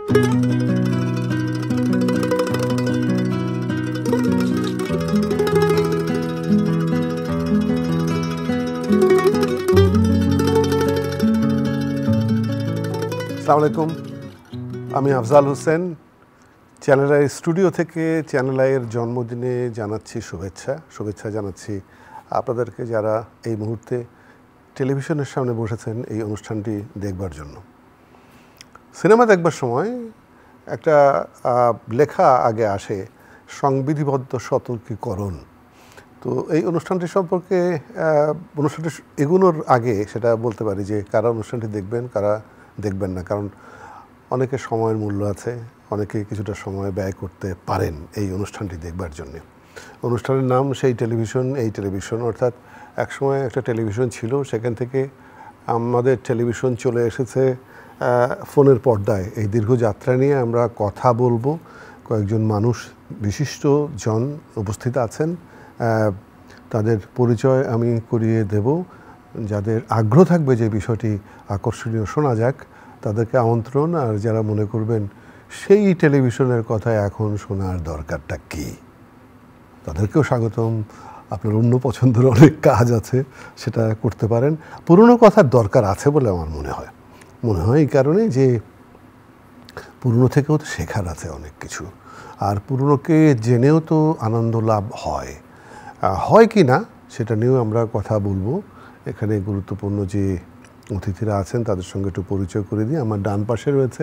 আসসালামু আলাইকুম, আমি Afzal Hossain. Channel I studio থেকে চ্যানেল আইয়ের জন্মদিনে জানাচ্ছি শুভেচ্ছা জানাচ্ছি আপনাদেরকে যারা এই মুহূর্তে টেলিভিশনের সামনে বসেছেন এই অনুষ্ঠানটি দেখবার জন্য। সিনেমা দেখবার সময় একটা লেখা আগে আসে, সংবিধিবদ্ধ সতর্কীকরণ। তো এই অনুষ্ঠানটি সম্পর্কে অনুষ্ঠানটি এগোনোর আগে সেটা বলতে পারি যে কারা অনুষ্ঠানটি দেখবেন, কারা দেখবেন না, কারণ অনেকের সময়ের মূল্য আছে, অনেকে কিছুটা সময় ব্যয় করতে পারেন এই অনুষ্ঠানটি দেখবার জন্যে। অনুষ্ঠানের নাম সেই টেলিভিশন, এই টেলিভিশন, অর্থাৎ একসময় একটা টেলিভিশন ছিল, সেখান থেকে আমাদের টেলিভিশন চলে এসেছে ফোনের পর্দায়। এই দীর্ঘ যাত্রা নিয়ে আমরা কথা বলবো। কয়েকজন মানুষ, বিশিষ্ট জন উপস্থিত আছেন, তাদের পরিচয় আমি করিয়ে দেব। যাদের আগ্রহ থাকবে যে বিষয়টি আকর্ষণীয় শোনা যাক তাদেরকে আমন্ত্রণ, আর যারা মনে করবেন সেই টেলিভিশনের কথা এখন শোনার দরকারটা কী তাদেরকেও স্বাগতম। আপনার অন্য পছন্দের অনেক কাজ আছে, সেটা করতে পারেন। পুরনো কথার দরকার আছে বলে আমার মনে হয় এই কারণে যে পুরনো থেকেও তো শেখার আছে অনেক কিছু, আর পুরনোকে জেনেও তো আনন্দ লাভ হয় কি না সেটা নিয়েও আমরা কথা বলবো। এখানে গুরুত্বপূর্ণ যে অতিথিরা আছেন তাদের সঙ্গে একটু পরিচয় করে দিই। আমার ডান পাশে রয়েছে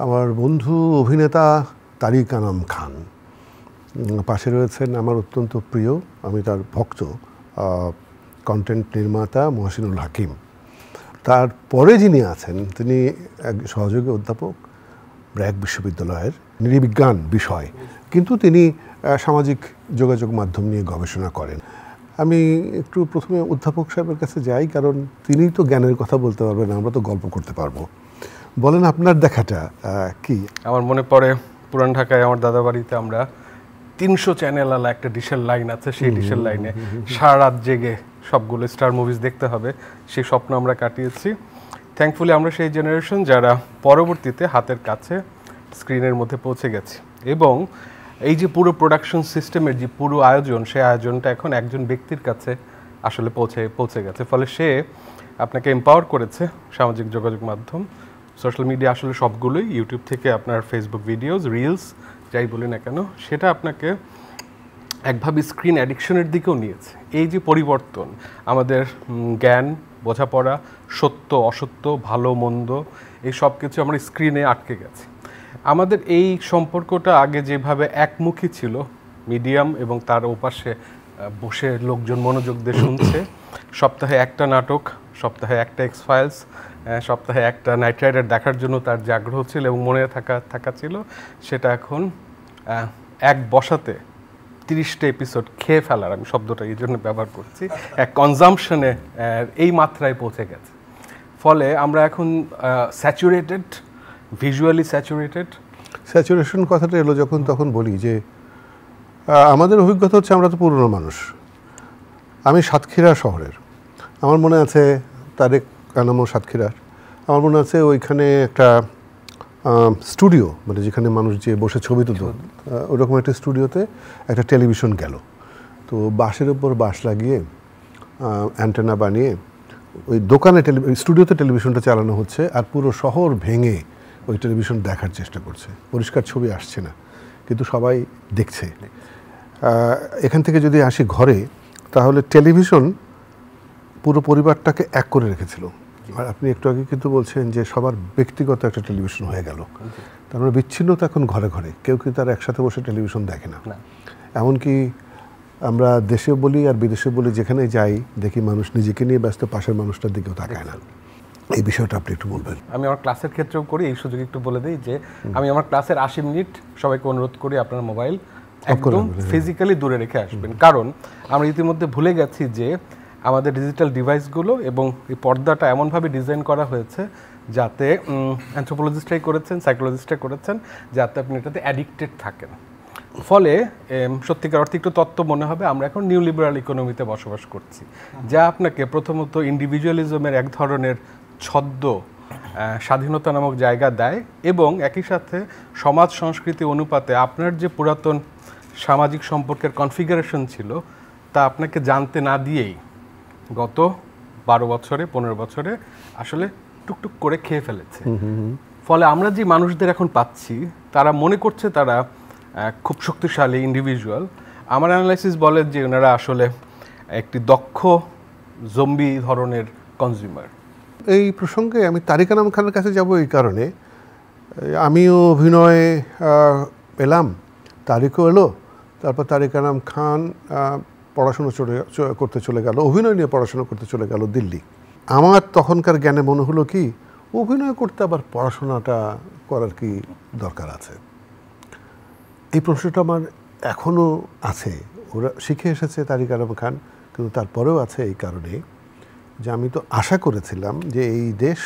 আমার বন্ধু অভিনেতা তারিক আনাম খান, পাশে রয়েছেন আমার অত্যন্ত প্রিয়, আমি তার ভক্ত, কন্টেন্ট নির্মাতা মহসিনুল হাকিম। তারপরে যিনি আছেন তিনি এক সহযোগী অধ্যাপক ব্র্যাক বিশ্ববিদ্যালয়ের নৃবিজ্ঞান বিষয়, কিন্তু তিনি সামাজিক যোগাযোগ মাধ্যম নিয়ে গবেষণা করেন। আমি একটু প্রথমে অধ্যাপক সাহেবের কাছে যাই, কারণ তিনিই তো জ্ঞানের কথা বলতে পারবেন, আমরা তো গল্প করতে পারবো। বলেন আপনার দেখাটা কি? আমার মনে পড়ে পুরান ঢাকায় আমার দাদা বাড়িতে আমরা 300 চ্যানেল একটা ডিশের লাইন আছে, সেই ডিশের লাইনে সারা রাত জেগে সবগুলো স্টার মুভিজ দেখতে হবে, সেই স্বপ্ন আমরা কাটিয়েছি। থ্যাঙ্কফুলি আমরা সেই জেনারেশন যারা পরবর্তীতে হাতের কাছে স্ক্রিনের মধ্যে পৌঁছে গেছে, এবং এই যে পুরো প্রোডাকশন সিস্টেমের যে পুরো আয়োজন, সেই আয়োজনটা এখন একজন ব্যক্তির কাছে আসলে পৌঁছে গেছে। ফলে সে আপনাকে এম্পাওয়ার করেছে সামাজিক যোগাযোগ মাধ্যম, সোশ্যাল মিডিয়া, আসলে সবগুলোই, ইউটিউব থেকে আপনার ফেসবুক ভিডিওস, রিলস, যাই বলি না কেন, সেটা আপনাকে একভাবে স্ক্রিন অ্যাডিকশনের দিকেও নিয়েছে। এই যে পরিবর্তন, আমাদের জ্ঞান, বোঝাপড়া, সত্য অসত্য, ভালো মন্দ, এই সব কিছু আমরা স্ক্রিনে আটকে গেছে। আমাদের এই সম্পর্কটা আগে যেভাবে একমুখী ছিল, মিডিয়াম এবং তার ওপাশে বসে লোকজন মনোযোগ দিয়ে শুনছে, সপ্তাহে একটা নাটক, সপ্তাহে একটা এক্স ফাইলস, সপ্তাহে একটা নাইট রাইডার দেখার জন্য তার যে আগ্রহ ছিল এবং মনে থাকা ছিল, সেটা এখন এক বসাতে 30টা এপিসোড খেয়ে ফেলার, আমি শব্দটা এই জন্য ব্যবহার করছি, এক কনজাম্পশনে এই মাত্রায় পৌঁছে গেছে। ফলে আমরা এখন স্যাচুরেটেড, ভিজুয়ালি স্যাচুরেশন কথাটা এলো যখন, তখন বলি যে আমাদের অভিজ্ঞতা হচ্ছে আমরা তো পুরনো মানুষ। আমি সাতক্ষীরা শহরের, আমার মনে আছে তারেক আনামও সাতক্ষীরার, আমার মনে আছে ওইখানে একটা স্টুডিও, মানে যেখানে মানুষ যে বসে ছবি তুলত, ওরকম একটা স্টুডিওতে একটা টেলিভিশন গেল। তো বাঁশের ওপর বাঁশ লাগিয়ে অ্যান্টেনা বানিয়ে ওই দোকানে স্টুডিওতে টেলিভিশনটা চালানো হচ্ছে, আর পুরো শহর ভেঙে ওই টেলিভিশন দেখার চেষ্টা করছে। পরিষ্কার ছবি আসছে না, কিন্তু সবাই দেখছে। এখান থেকে যদি আসি ঘরে, তাহলে টেলিভিশন পুরো পরিবারটাকে এক করে রেখেছিল। আর আপনি একটু আগে কিন্তু বলছেন যে সবার ব্যক্তিগত একটা টেলিভিশন হয়ে গেল, তার মানে বিচ্ছিন্নতা এখন ঘরে ঘরে, কেউ কিন্তু আর একসাথে বসে টেলিভিশন দেখে না। এমনকি আমরা দেশে বলি আর বিদেশে বলি, যেখানে যাই দেখি মানুষ নিজেকে নিয়ে ব্যস্ত, পাশের মানুষটার দিকেও তাকায় না। এই বিষয়টা আপনি একটু বলবেন। আমি আমার ক্লাসের ক্ষেত্রেও করি, এই সুযোগ একটু বলে দিই যে আমি আমার ক্লাসের 80 মিনিট সবাইকে অনুরোধ করি আপনার মোবাইল একদম ফিজিক্যালি দূরে রেখে আসবেন, কারণ আমরা ইতিমধ্যে ভুলে গেছি যে আমাদের ডিজিটাল ডিভাইসগুলো এবং এই পর্দাটা এমনভাবে ডিজাইন করা হয়েছে যাতে অ্যানথ্রোপোলজিস্টরাই করেছেন, সাইকোলজিস্টরা করেছেন, যাতে আপনি এটাতে অ্যাডিক্টেড থাকেন। ফলে সত্যিকার অর্থে একটু তত্ত্ব মনে হবে আমরা এখন নিউ লিবারাল ইকোনমিতে বসবাস করছি, যা আপনাকে প্রথমত ইন্ডিভিজুয়ালিজমের এক ধরনের ছদ্ম স্বাধীনতা নামক জায়গা দেয় এবং একই সাথে সমাজ সংস্কৃতি অনুপাতে আপনার যে পুরাতন সামাজিক সম্পর্কের কনফিগারেশন ছিল তা আপনাকে জানতে না দিয়েই গত 12 বছরে 15 বছরে আসলে টুকটুক করে খেয়ে ফেলেছে। ফলে আমরা যে মানুষদের এখন পাচ্ছি তারা মনে করছে তারা খুব শক্তিশালী ইন্ডিভিজুয়াল। আমার অ্যানালাইসিস বলে যে ওনারা আসলে একটি দক্ষ জম্বি ধরনের কনজিউমার। এই প্রসঙ্গে আমি তারিক আনাম খানের কাছে যাব এই কারণে, আমিও অভিনয়ে পেলাম, তারিকও এলো, তারপর তারিক আনাম খান পড়াশুনো করতে চলে গেল, অভিনয় নিয়ে পড়াশোনা করতে চলে গেল দিল্লি। আমার তখনকার জ্ঞানে মনে হলো কি অভিনয় করতে আবার পড়াশোনাটা করার কি দরকার আছে। এই প্রশ্নটা আমার এখনও আছে। ওরা শিখে এসেছে তারিক আনাম খান, কিন্তু তারপরেও আছে এই কারণে যে আমি তো আশা করেছিলাম যে এই দেশ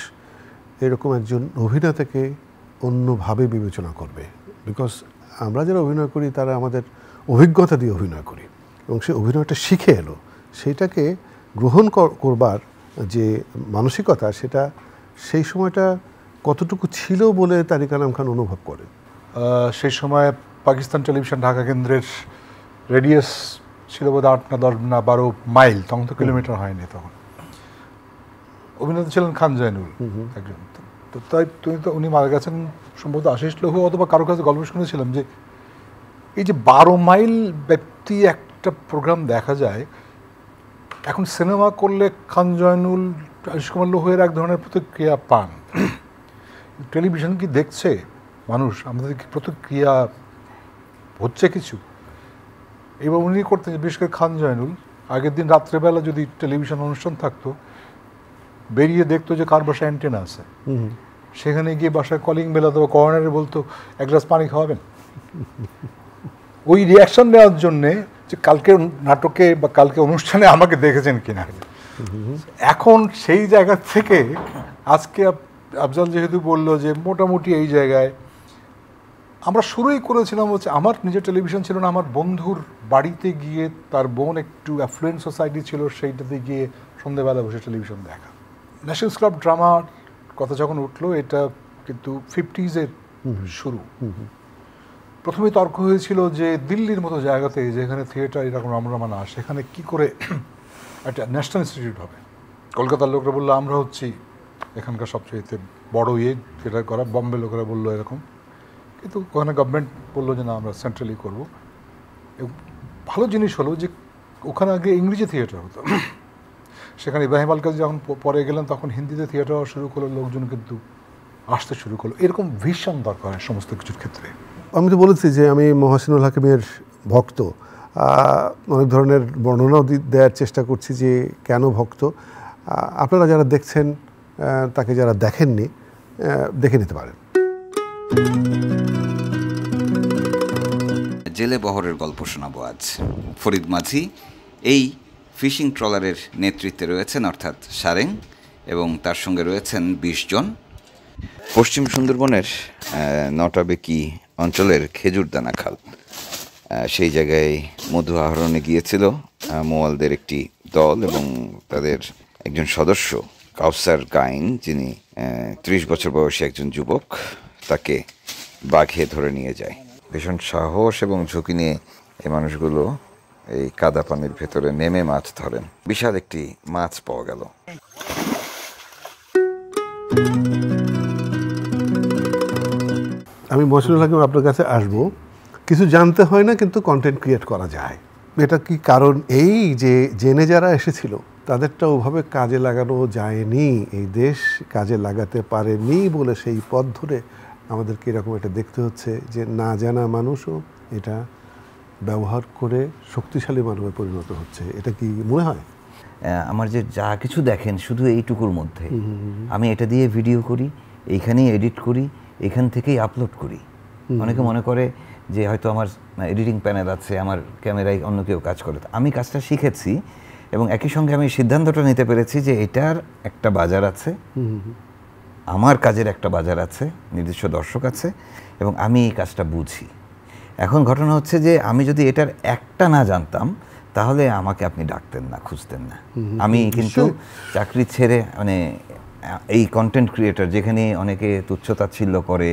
এরকম একজন অভিনেতাকে অন্যভাবে বিবেচনা করবে, বিকজ আমরা যারা অভিনয় করি তারা আমাদের অভিজ্ঞতা দিয়ে অভিনয় করি এবং সে অভিনয়টা শিখে এলো, সেইটাকে গ্রহণ করবার যে মানসিকতা সেটা সেই সময়টা কতটুকু ছিল বলে তারিক আনাম খান অনুভব করে। সেই সময় পাকিস্তান টেলিভিশন ঢাকা কেন্দ্রের রেডিয়াস ছিল বোধ 8 না 10 না 12 মাইল, তখন তো কিলোমিটার হয়নি। তখন অভিনেতা ছিলেন খান জয়নুল একজন। তো তাই উনি মারা গেছেন সম্ভবত আশিস লহু অথবা কারো কাছে গল্প শুনেছিলাম যে এই যে 12 মাইল ব্যক্তি একটা প্রোগ্রাম দেখা যায়, এখন সিনেমা করলে খান জয়নুল আশিস কুমার লহুয়ের এক ধরনের প্রতিক্রিয়া পান। টেলিভিশন কি দেখছে মানুষ, আমাদের কি প্রতিক্রিয়া হচ্ছে কিছু? এবার উনি করতেন বিশেষ করে খান জয়নুল, আগের দিন রাত্রেবেলা যদি টেলিভিশন অনুষ্ঠান থাকতো বেরিয়ে দেখতো যে কার বাসায় অ্যান্টেনা আছে, সেখানে গিয়ে বাসায় কলিং বেল অথবা কর্নারে বলতো এক গ্লাস পানি খাওয়াবেন। ওই রিয়াকশন নেওয়ার জন্যে যে কালকে নাটকে বা কালকে অনুষ্ঠানে আমাকে দেখেছেন কিনা। এখন সেই জায়গা থেকে আজকে আফজাল যেহেতু বললো যে মোটামুটি এই জায়গায় আমরা শুরুই করেছিলাম হচ্ছে, আমার নিজের টেলিভিশন ছিল না, আমার বন্ধুর বাড়িতে গিয়ে, তার বোন একটু অ্যাফ্লুয়েন্ট সোসাইটি ছিল, সেইটাতে গিয়ে সন্ধ্যেবেলা বসে টেলিভিশন দেখা। ন্যাশনাল ক্লাব ড্রামার কথা যখন উঠলো, এটা কিন্তু 50s শুরু। প্রথমে তর্ক হয়েছিল যে দিল্লির মতো জায়গাতে যেখানে থিয়েটার এরকম রমরমা না, সেখানে কি করে একটা ন্যাশনাল ইনস্টিটিউট হবে। কলকাতার লোকরা বললো আমরা হচ্ছি এখানকার সবচেয়ে বড় থিয়েটার করা, বম্বে লোকেরা বললো এরকম, কিন্তু ওখানে গভর্নমেন্ট বললো যে না আমরা সেন্ট্রালি করবো। ভালো জিনিস হলো যে ওখানে আগে ইংরেজি থিয়েটার হতো, সেখানে ইব্রাহিম আল কাজী যখন পরে গেলেন তখন হিন্দিতে থিয়েটার হওয়া শুরু করলো, লোকজন কিন্তু আসতে শুরু করলো। এরকম ভিশন দরকার হয় সমস্ত কিছুর ক্ষেত্রে। আমি তো বলেছি যে আমি মহসিনুল হাকিমের ভক্ত, অনেক ধরনের বর্ণনাও দেওয়ার চেষ্টা করছি যে কেন ভক্ত। আপনারা যারা দেখছেন, তাকে যারা দেখেননি দেখে নিতে পারেন। জেলে বহরের গল্প শোনাবো আজ। ফরিদ মাঝি এই ফিশিং ট্রলারের নেতৃত্বে রয়েছেন, অর্থাৎ সারেং, এবং তার সঙ্গে রয়েছেন 20 জন। পশ্চিম সুন্দরবনের নটাবেকি অঞ্চলের খেজুরদানা খাল, সেই জায়গায় মধু আহরণে গিয়েছিল মোয়ালদের একটি দল এবং তাদের একজন সদস্য কাউসার গাইন, যিনি 30 বছর বয়সী একজন যুবক, তাকে বাঘে ধরে নিয়ে যায়। ভীষণ সাহস এবং ঝুঁকি নিয়ে এই মানুষগুলো এই কাদা পানির ভেতরে নেমে মাছ ধরেন। বিশাল একটি মাছ পাওয়া গেল। আমি মহসিনুল হাকিম আপনার কাছে আসবো, কিছু জানতে হয় না কিন্তু কন্টেন্ট ক্রিয়েট করা যায়। এটা কি কারণ এই যে জেনে যারা এসেছিল তাদেরটা ওভাবে কাজে লাগানো যায়নি, এই দেশ কাজে লাগাতে পারেনি বলে সেই পথ ধরে আমাদেরকে এরকম একটা দেখতে হচ্ছে যে না জানা মানুষও এটা ব্যবহার করে শক্তিশালী মানবে পরিণত হচ্ছে। এটা কি মনে হয়? আমার যে যা কিছু দেখেন শুধু এইটুকুর মধ্যে, আমি এটা দিয়ে ভিডিও করি, এইখানেই এডিট করি, এখান থেকেই আপলোড করি। অনেকে মনে করে যে হয়তো আমার এডিটিং প্যানেল আছে, আমার ক্যামেরায় অন্য কেউ কাজ করে। আমি কাজটা শিখেছি এবং একই সঙ্গে আমি সিদ্ধান্তটা নিতে পেরেছি যে এটার একটা বাজার আছে, আমার কাজের একটা বাজার আছে, নির্দিষ্ট দর্শক আছে এবং আমি এই কাজটা বুঝি। এখন ঘটনা হচ্ছে যে আমি যদি এটার একটা না জানতাম তাহলে আমাকে আপনি ডাকতেন না, খুঁজতেন না। আমি কিন্তু চাকরি ছেড়ে মানে এই কন্টেন্ট ক্রিয়েটর, যেখানে অনেকে তুচ্ছতাচ্ছিল্য করে,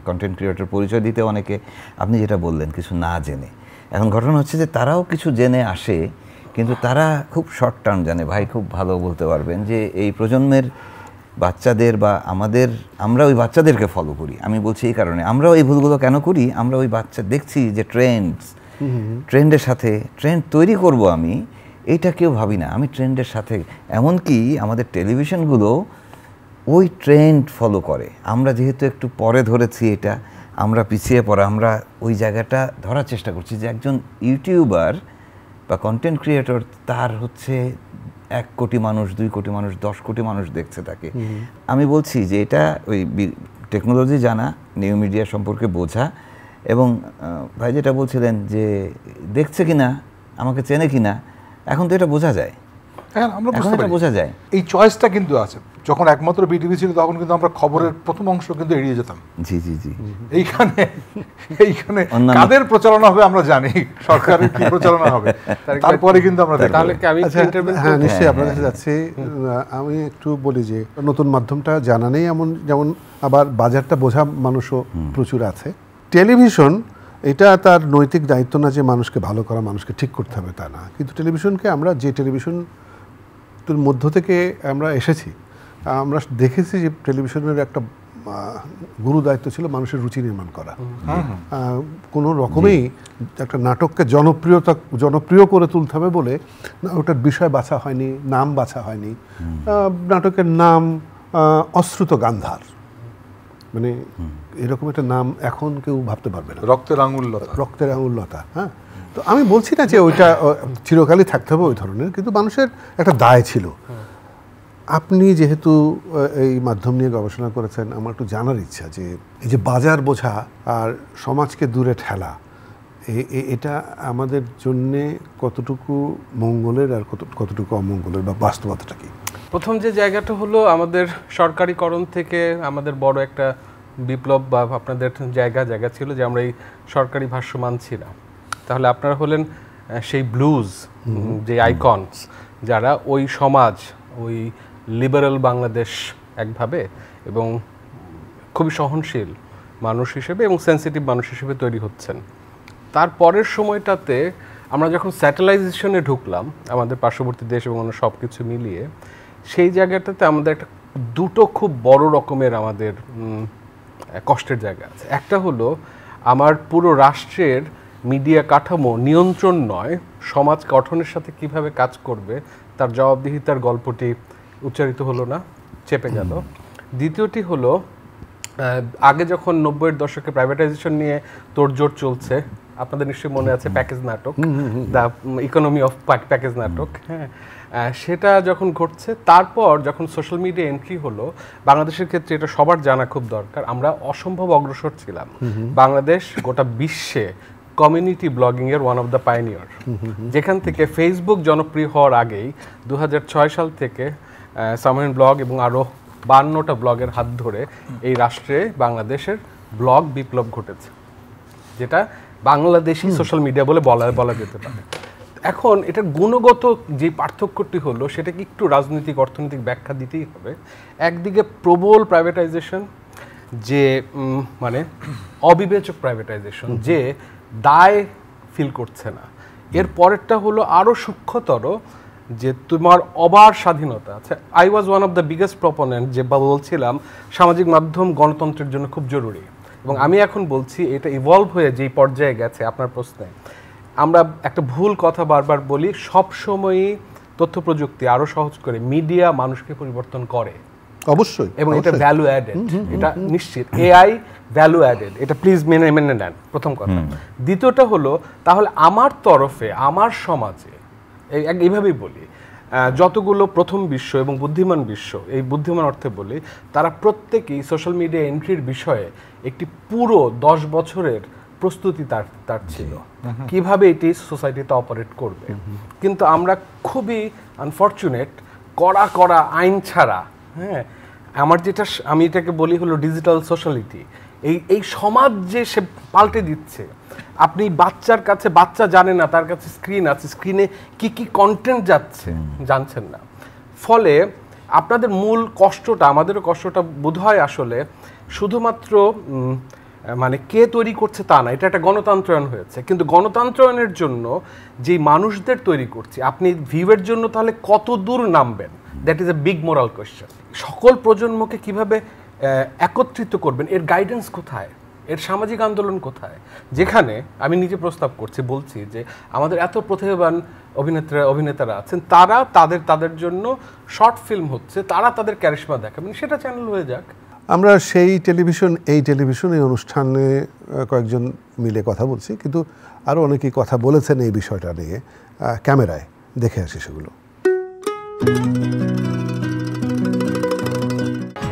কন্টেন্ট ক্রিয়েটর পরিচয় দিতে অনেকে, আপনি যেটা বললেন কিছু না জেনে, এখন ঘটনা হচ্ছে যে তারাও কিছু জেনে আসে, কিন্তু তারা খুব শর্ট টার্ম জানে। ভাই খুব ভালো বলতে পারবেন যে এই প্রজন্মের বাচ্চাদের বা আমরা ওই বাচ্চাদেরকে ফলো করি। আমি বলছি এই কারণে, আমরা ওই ভুলগুলো কেন করি, আমরা ওই বাচ্চা দেখছি যে ট্রেন্ডের সাথে ট্রেন্ড তৈরি করব, আমি এইটা কেউ ভাবি না, আমি ট্রেন্ডের সাথে, এমনকি আমাদের টেলিভিশনগুলো ওই ট্রেন্ড ফলো করে। আমরা যেহেতু একটু পরে ধরেছি এটা, আমরা পিছিয়ে পড়া, আমরা ওই জায়গাটা ধরার চেষ্টা করছি যে একজন ইউটিউবার বা কন্টেন্ট ক্রিয়েটর, তার হচ্ছে 1 কোটি মানুষ, 2 কোটি মানুষ, 10 কোটি মানুষ দেখছে তাকে। আমি বলছি যে এটা ওই টেকনোলজি জানা, নিউ মিডিয়া সম্পর্কে বোঝা, এবং ভাই যেটা বলছিলেন যে দেখছে কিনা, আমাকে চেনে কিনা, এখন তো এটা বোঝা যায়, এখন এটা বোঝা যায়। এই চয়েসটা কিন্তু আছে। যখন একমাত্র বিটিভি ছিল তখন কিন্তু আমরা খবরের প্রথম অংশ কিন্তু এড়িয়ে যেতাম। জি জি জি। এইখানে কাদের প্রচারণা হবে আমরা জানি, সরকারের কি প্রচারণা হবে, তারপরে কিন্তু আমরা তাহলে কি আমি হ্যাঁ নিশ্চয়ই আপনার কাছে যাচ্ছি। আমি একটু বলি যে নতুন মাধ্যমটা জানা নেই এমন, যেমন আবার বাজারটা বোঝা মানুষও প্রচুর আছে। টেলিভিশন এটা তার নৈতিক দায়িত্ব না যে মানুষকে ভালো করা, মানুষকে ঠিক করতে হবে তা না, কিন্তু টেলিভিশনকে আমরা যে টেলিভিশনের মধ্য থেকে আমরা এসেছি, আমরা দেখেছি যে টেলিভিশনের একটা গুরু দায়িত্ব ছিল মানুষের রুচি নির্মাণ করা। কোনো রকমেই একটা নাটককে জনপ্রিয় করে তুলতে হবে বলে ওটার বিষয় বাছা হয়নি, নাম বাছা হয়নি। নাটকের নাম অশ্রুত গান্ধার, মানে এরকম একটা নাম এখন কেউ ভাবতে পারবে না। রক্তের আঙুল্লতা। হ্যাঁ, তো আমি বলছি না যে ওইটা চিরকালই থাকতে হবে ওই ধরনের, কিন্তু মানুষের একটা দায় ছিল। আপনি যেহেতু এই মাধ্যম নিয়ে গবেষণা করেছেন, আমার একটু জানার ইচ্ছা যে এই যে বাজার বোঝা আর সমাজকে দূরে ঠেলা, এটা আমাদের জন্যে কতটুকু মঙ্গলের আর কতটুকু অমঙ্গলের, বা বাস্তবতাটা কি? প্রথম যে জায়গাটা হলো আমাদের সরকারিকরণ থেকে আমাদের বড় একটা বিপ্লব, বা আপনাদের জায়গা ছিল যে আমরা এই সরকারি ভাষ্য মানছি না। তাহলে আপনারা হলেন সেই ব্লুজ, যে আইকনস, যারা ওই সমাজ, ওই লিবারেল বাংলাদেশ একভাবে, এবং খুবই সহনশীল মানুষ হিসেবে এবং সেন্সিটিভ মানুষ হিসেবে তৈরি হচ্ছেন। তারপরের সময়টাতে আমরা যখন স্যাটেলাইজেশনে ঢুকলাম, আমাদের পার্শ্ববর্তী দেশ এবং অন্য সব কিছু মিলিয়ে, সেই জায়গাটাতে আমাদের একটা দুটো খুব বড় রকমের আমাদের কষ্টের জায়গা আছে। একটা হলো আমার পুরো রাষ্ট্রের মিডিয়া কাঠামো নিয়ন্ত্রণ নয়, সমাজ গঠনের সাথে কিভাবে কাজ করবে তার জবাবদিহিতার গল্পটি উচ্চারিত হলো না, চেপে গেল। দ্বিতীয়টি হলো আগে যখন 90-এর দশকে প্রাইভেটাইজেশন নিয়ে তোড়জোড় চলছে, আপনাদের নিশ্চয়ই মনে আছে প্যাকেজ নাটক, দ্য ইকোনমি অফ প্যাকেজ নাটক, হ্যাঁ, সেটা যখন ঘটছে, তারপর যখন সোশ্যাল মিডিয়া এন্ট্রি হলো, বাংলাদেশের ক্ষেত্রে এটা সবার জানা খুব দরকার, আমরা অসম্ভব অগ্রসর ছিলাম। বাংলাদেশ গোটা বিশ্বে কমিউনিটি ব্লগিং এর ওয়ান অফ দ্য পাইনিয়র, যেখান থেকে ফেসবুক জনপ্রিয় হওয়ার আগেই 2006 সাল থেকে সামহিন ব্লগ এবং আরও 52টা ব্লগের হাত ধরে এই রাষ্ট্রে বাংলাদেশের ব্লগ বিপ্লব ঘটেছে, যেটা বাংলাদেশি সোশ্যাল মিডিয়া বলে বলা যেতে পারে। এখন এটার গুণগত যে পার্থক্যটি হলো, সেটাকে একটু রাজনৈতিক অর্থনৈতিক ব্যাখ্যা দিতেই হবে। একদিকে প্রবল প্রাইভেটাইজেশন, যে মানে অবিবেচক প্রাইভেটাইজেশন, যে দায় ফিল করছে না। এর পরেরটা হলো আরও সূক্ষ্মতর, যে তোমার অবার স্বাধীনতা আছে। I was one of the biggest proponent, যে বলছিলাম সামাজিক মাধ্যম গণতন্ত্রের জন্য খুব জরুরি, এবং আমি এখন বলছি এটা ইভলভ হয়ে যেই পর্যায়ে গেছে, আপনার প্রশ্নে আমরা একটা ভুল কথা বারবার বলি, সবসময়ই তথ্য প্রযুক্তি আরও সহজ করে মিডিয়া মানুষকে পরিবর্তন করে, অবশ্যই, এবং এটা ভ্যালু অ্যাডেড, এটা নিশ্চিত। এআই ভ্যালু অ্যাডেড, এটা প্লিজ মেনে নেন, প্রথম কথা। দ্বিতীয়টা হলো, তাহলে আমার তরফে আমার সমাজে, এইভাবেই বলি, যতগুলো প্রথম বিশ্ব এবং বুদ্ধিমান বিশ্ব, এই বুদ্ধিমান অর্থে বলি, তারা প্রত্যেকেই সোশ্যাল মিডিয়া এন্ট্রির বিষয়ে একটি পুরো 10 বছরের প্রস্তুতি তার ছিল, কিভাবে এটি সোসাইটিতে অপারেট করবে। কিন্তু আমরা খুবই আনফর্চুনেট, কড়া আইন ছাড়া, হ্যাঁ, আমি এটাকে বলি হলো ডিজিটাল সোশ্যালিটি, এই সমাজ যে সে পাল্টে দিচ্ছে। আপনি বাচ্চার কাছে, বাচ্চা জানে না তার কাছে স্ক্রিন আছে, স্ক্রিনে কি কন্টেন্ট যাচ্ছে জানছেন না। ফলে আপনাদের মূল কষ্টটা, আমাদেরও কষ্টটা বোধহয় আসলে শুধুমাত্র মানে কে তৈরি করছে তা না, এটা একটা গণতন্ত্রায়ন হয়েছে, কিন্তু গণতন্ত্রায়নের জন্য যে মানুষদের তৈরি করছি, আপনি ভিউয়ের জন্য তাহলে কত দূর নামবেন, that is a big moral question. সকল প্রজন্মকে কিভাবে একত্রিত করবেন, এর গাইডেন্স কোথায়, এর সামাজিক আন্দোলন কোথায়? যেখানে আমি নিজে প্রস্তাব করছি, বলছি যে আমাদের এত প্রতিভাবান অভিনেতারা আছেন, তারা তাদের জন্য শর্ট ফিল্ম হচ্ছে, তারা তাদের ক্যারিশমা দেখাবেন, সেটা চ্যানেল হয়ে যাক। আমরা সেই টেলিভিশন এই অনুষ্ঠানে কয়েকজন মিলে কথা বলছি, কিন্তু আরও অনেকেই কথা বলেছেন এই বিষয়টা নিয়ে ক্যামেরায়, দেখে আসি সেগুলো।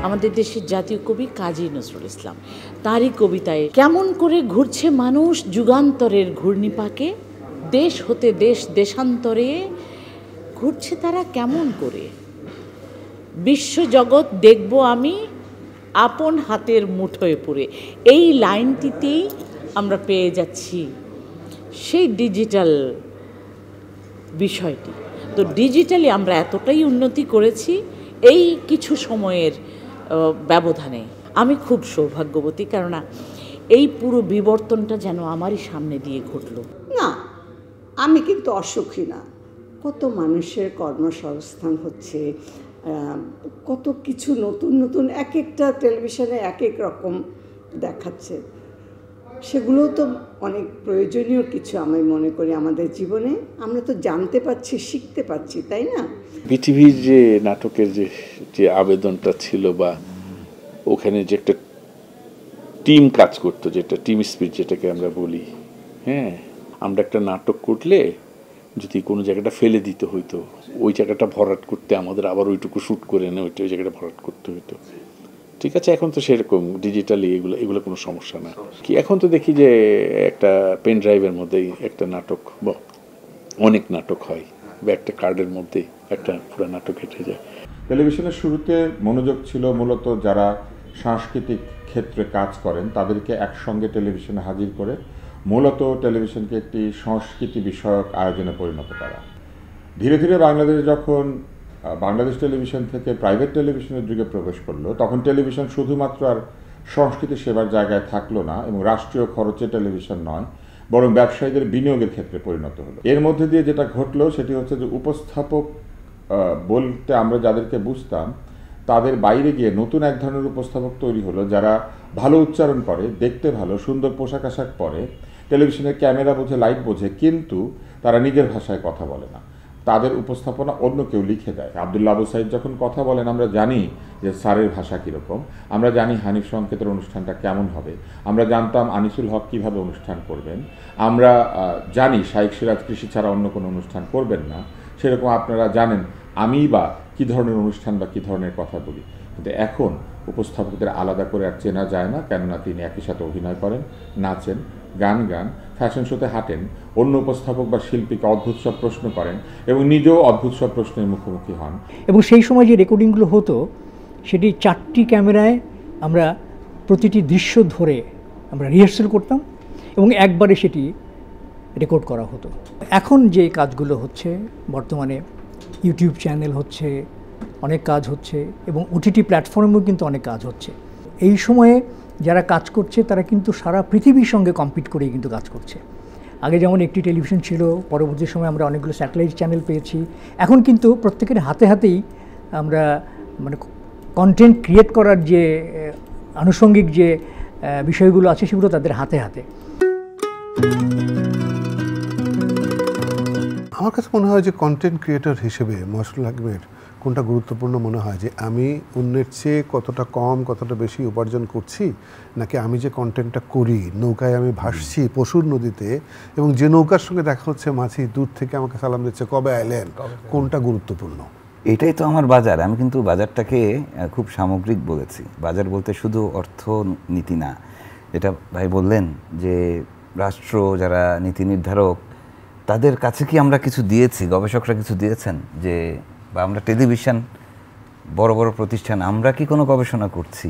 আমাদের দেশের জাতীয় কবি কাজী নজরুল ইসলাম, তারই কবিতায় কেমন করে ঘুরছে মানুষ যুগান্তরের ঘূর্ণিপাকে, দেশ হতে দেশ দেশান্তরে ঘুরছে তারা কেমন করে, বিশ্বজগৎ দেখব আমি আপন হাতের মুঠোয় পড়ে। এই লাইনটিতেই আমরা পেয়ে যাচ্ছি সেই ডিজিটাল বিষয়টি। তো ডিজিটালি আমরা এতটাই উন্নতি করেছি এই কিছু সময়ের ব্যবধানে। আমি খুব সৌভাগ্যবতী, কেননা এই পুরো বিবর্তনটা যেন আমারই সামনে দিয়ে ঘটলো। না, আমি কিন্তু অসুখী না। কত মানুষের কর্মসংস্থান হচ্ছে, কত কিছু নতুন নতুন এক একটা টেলিভিশনে এক এক রকম দেখাচ্ছে, সেগুলো তো অনেক প্রয়োজনীয় কিছু আমি মনে করি আমাদের জীবনে। আমরা তো জানতে পারছি, শিখতে পারছি, তাই না? পৃথিবীর যে নাটকের যে আবেদনটা ছিল, বা ওখানে যে একটা টিম কাজ করতো, যেটা টিম স্পিরিট যেটাকে আমরা বলি, হ্যাঁ, আমরা একটা নাটক করলে যদি কোনো জায়গাটা ফেলে দিতে হইতো, ওই জায়গাটা ভরাট করতে আমাদের আবার ওইটুকু শ্যুট করে এনে ওই জায়গাটা ভরাট করতে হইতো। ঠিক আছে, এখন তো সেরকম ডিজিটালি এগুলো কোনো সমস্যা না। কি এখন তো দেখি যে একটা পেন ড্রাইভের মধ্যেই একটা নাটক বা অনেক নাটক হয়, বা একটা কার্ডের মধ্যেই একটা পুরো নাটক হেঁটে যায়। টেলিভিশনের শুরুতে মনোযোগ ছিল মূলত যারা সাংস্কৃতিক ক্ষেত্রে কাজ করেন তাদেরকে একসঙ্গে টেলিভিশনে হাজির করে মূলত টেলিভিশনকে একটি সংস্কৃতি বিষয়ক আয়োজনে পরিণত করা। ধীরে ধীরে বাংলাদেশ যখন বাংলাদেশ টেলিভিশন থেকে প্রাইভেট টেলিভিশনের যুগে প্রবেশ করলো, তখন টেলিভিশন শুধুমাত্র আর সংস্কৃতি সেবার জায়গায় থাকলো না, এবং রাষ্ট্রীয় খরচে টেলিভিশন নয়, বরং ব্যবসায়ীদের বিনিয়োগের ক্ষেত্রে পরিণত হলো। এর মধ্যে দিয়ে যেটা ঘটলো সেটি হচ্ছে যে উপস্থাপক বলতে আমরা যাদেরকে বুঝতাম, তাদের বাইরে গিয়ে নতুন এক ধরনের উপস্থাপক তৈরি হলো, যারা ভালো উচ্চারণ করে, দেখতে ভালো, সুন্দর পোশাক আশাক পরে, টেলিভিশনের ক্যামেরা বোঝে, লাইট বোঝে, কিন্তু তারা নিজের ভাষায় কথা বলে না, তাদের উপস্থাপনা অন্য কেউ লিখে দেয়। আব্দুল্লাহ আবু সাইদ যখন কথা বলেন, আমরা জানি যে স্যারের ভাষা কীরকম, আমরা জানি হানিফ সংকেতের অনুষ্ঠানটা কেমন হবে, আমরা জানতাম আনিসুল হক কীভাবে অনুষ্ঠান করবেন, আমরা জানি শাইখ সিরাজ কৃষি ছাড়া অন্য কোনো অনুষ্ঠান করবেন না, সেরকম আপনারা জানেন আমি বা কী ধরনের অনুষ্ঠান বা কী ধরনের কথা বলি। কিন্তু এখন উপস্থাপকদের আলাদা করে আর চেনা যায় না, কেননা তিনি একই সাথে অভিনয় করেন, নাচেন, গান ফ্যাশন শোতে হাঁটেন, অন্য উপস্থাপক বা শিল্পীকে অদ্ভুত সব প্রশ্ন করেন এবং নিজেও অদ্ভুত সব প্রশ্নের মুখোমুখি হন। এবং সেই সময় যে রেকর্ডিংগুলো হতো সেটি 4টি ক্যামেরায় আমরা প্রতিটি দৃশ্য ধরে আমরা রিহার্সাল করতাম এবং একবারে সেটি রেকর্ড করা হতো। এখন যে কাজগুলো হচ্ছে, বর্তমানে ইউটিউব চ্যানেল হচ্ছে, অনেক কাজ হচ্ছে, এবং ওটিটি প্ল্যাটফর্মেও কিন্তু অনেক কাজ হচ্ছে। এই সময়ে যারা কাজ করছে তারা কিন্তু সারা পৃথিবীর সঙ্গে কম্পিট করেই কিন্তু কাজ করছে। আগে যেমন একটি টেলিভিশন ছিল, পরবর্তী সময় আমরা অনেকগুলো স্যাটেলাইট চ্যানেল পেয়েছি, এখন কিন্তু প্রত্যেকের হাতে হাতেই আমরা মানে কন্টেন্ট ক্রিয়েট করার যে আনুষঙ্গিক যে বিষয়গুলো আছে সেগুলো তাদের হাতে হাতে। আমার কাছে মনে হয় যে কন্টেন্ট ক্রিয়েটর হিসেবে মহসিনুল হাকিমের কোনটা গুরুত্বপূর্ণ মনে হয়, যে আমি অন্যের চেয়ে কতটা কম কতটা বেশি উপার্জন করছি, নাকি আমি যে কন্টেন্টটা করি, নৌকায় আমি ভাসছি পশুর নদীতে এবং যে নৌকার সঙ্গে দেখা হচ্ছে মাঝি দূর থেকে আমাকে সালাম দিচ্ছে, কবে আইলেন, কোনটা গুরুত্বপূর্ণ? এটাই তো আমার বাজার। আমি কিন্তু বাজারটাকে খুব সামগ্রিক বলেছি। বাজার বলতে শুধু অর্থনীতি না, যেটা ভাই বললেন যে রাষ্ট্র যারা নীতি নির্ধারক তাদের কাছে কি আমরা কিছু দিয়েছি, গবেষকরা কিছু দিয়েছেন, যে বা আমরা টেলিভিশন বড় বড় প্রতিষ্ঠান আমরা কি কোনো গবেষণা করছি?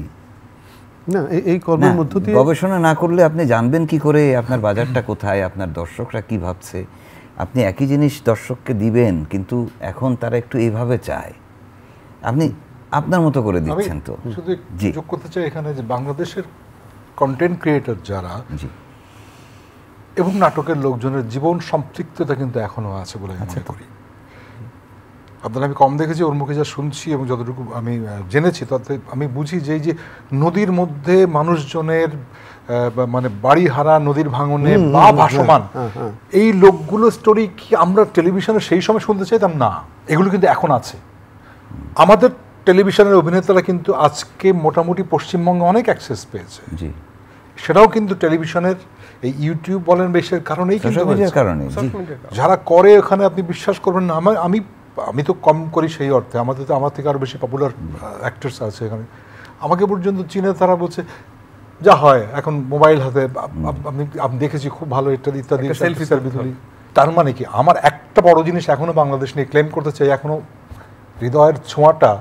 না, এই কর্মের মধ্য দিয়ে গবেষণা না করলে আপনি জানবেন কি করে আপনার বাজারটা কোথায়, আপনার দর্শকরা কি ভাবছে। আপনি একই জিনিস দর্শককে দিবেন, কিন্তু এখন তারা একটু এইভাবে চায়, আপনি আপনার মতো করে দিচ্ছেন তো। শুধু যোগ করতে চাই এখানে যে বাংলাদেশের কন্টেন্ট ক্রিয়েটর যারা এবং নাটকের লোকজনের জীবন সম্পৃক্ততা কিন্তু এখনো আছে বলে আমি মনে করি। আপনারা আমি কম দেখেছি, ওর মুখে যা শুনছি এবং যতটুকু আমি জেনেছি তাতে আমি বুঝি যে এই যে নদীর মধ্যে মানুষজনের মানে বাড়ি হারা, নদীর ভাঙনে বা ভাসমান এই লোকগুলো স্টোরি কি আমরা টেলিভিশনে সেই সময় শুনতে চাইতাম না, এগুলো কিন্তু এখন আছে। আমাদের টেলিভিশনের অভিনেতারা কিন্তু আজকে মোটামুটি পশ্চিমবঙ্গে অনেক অ্যাক্সেস পেয়েছে, সেটাও কিন্তু টেলিভিশনের এই ইউটিউব বলেন বেশের কারণেই কিন্তু যারা করে ওখানে আপনি বিশ্বাস করবেন না। আমি তো কম করি সেই অর্থে, আমাদের তো আমার থেকে আরো বেশি পপুলার অ্যাক্টরস আছে এখানে, আমাকে পর্যন্ত চিনে তারা বলছে যা হয় এখন মোবাইল হাতে আমি দেখেছি খুব ভালো ইত্যাদি ইত্যাদি সেলফি তুলি। তার মানে কি আমার একটা বড় জিনিস এখনো বাংলাদেশ নিয়ে ক্লেম করতে চাই, এখনো হৃদয়ের ছোঁয়াটা